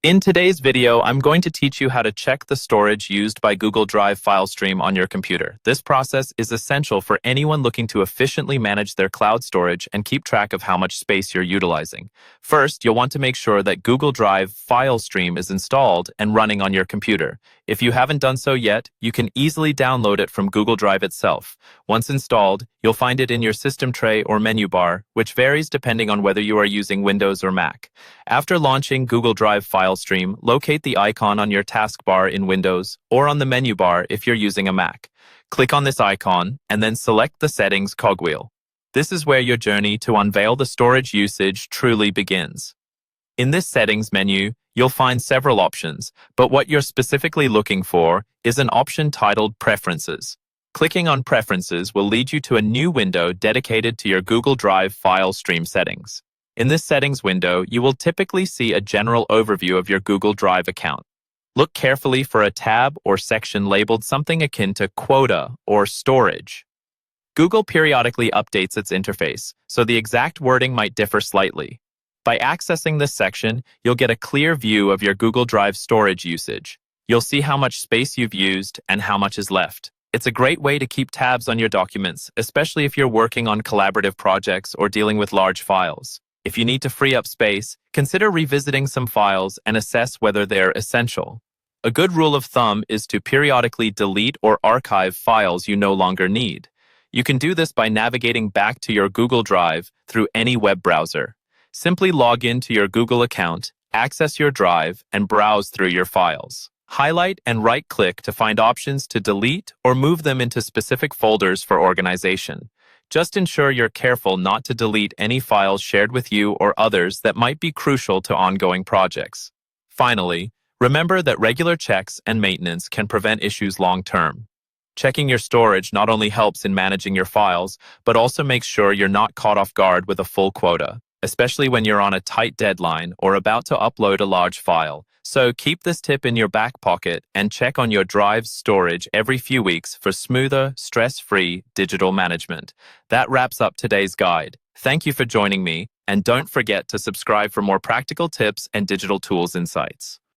In today's video, I'm going to teach you how to check the storage used by Google Drive file stream on your computer. This process is essential for anyone looking to efficiently manage their cloud storage and keep track of how much space you're utilizing. First, you'll want to make sure that Google Drive file stream is installed and running on your computer. If you haven't done so yet, you can easily download it from Google Drive itself. Once installed, you'll find it in your system tray or menu bar, which varies depending on whether you are using Windows or Mac. After launching Google Drive file stream, locate the icon on your taskbar in Windows or on the menu bar if you're using a Mac. Click on this icon and then select the Settings cogwheel. This is where your journey to unveil the storage usage truly begins. In this Settings menu, you'll find several options, but what you're specifically looking for is an option titled Preferences. Clicking on Preferences will lead you to a new window dedicated to your Google Drive file stream settings. In this settings window, you will typically see a general overview of your Google Drive account. Look carefully for a tab or section labeled something akin to Quota or Storage. Google periodically updates its interface, so the exact wording might differ slightly. By accessing this section, you'll get a clear view of your Google Drive storage usage. You'll see how much space you've used and how much is left. It's a great way to keep tabs on your documents, especially if you're working on collaborative projects or dealing with large files. If you need to free up space, consider revisiting some files and assess whether they're essential. A good rule of thumb is to periodically delete or archive files you no longer need. You can do this by navigating back to your Google Drive through any web browser. Simply log into your Google account, access your Drive, and browse through your files. Highlight and right-click to find options to delete or move them into specific folders for organization. Just ensure you're careful not to delete any files shared with you or others that might be crucial to ongoing projects. Finally, remember that regular checks and maintenance can prevent issues long-term. Checking your storage not only helps in managing your files, but also makes sure you're not caught off guard with a full quota, especially when you're on a tight deadline or about to upload a large file. So keep this tip in your back pocket and check on your Drive's storage every few weeks for smoother, stress-free digital management. That wraps up today's guide. Thank you for joining me, and don't forget to subscribe for more practical tips and digital tools insights.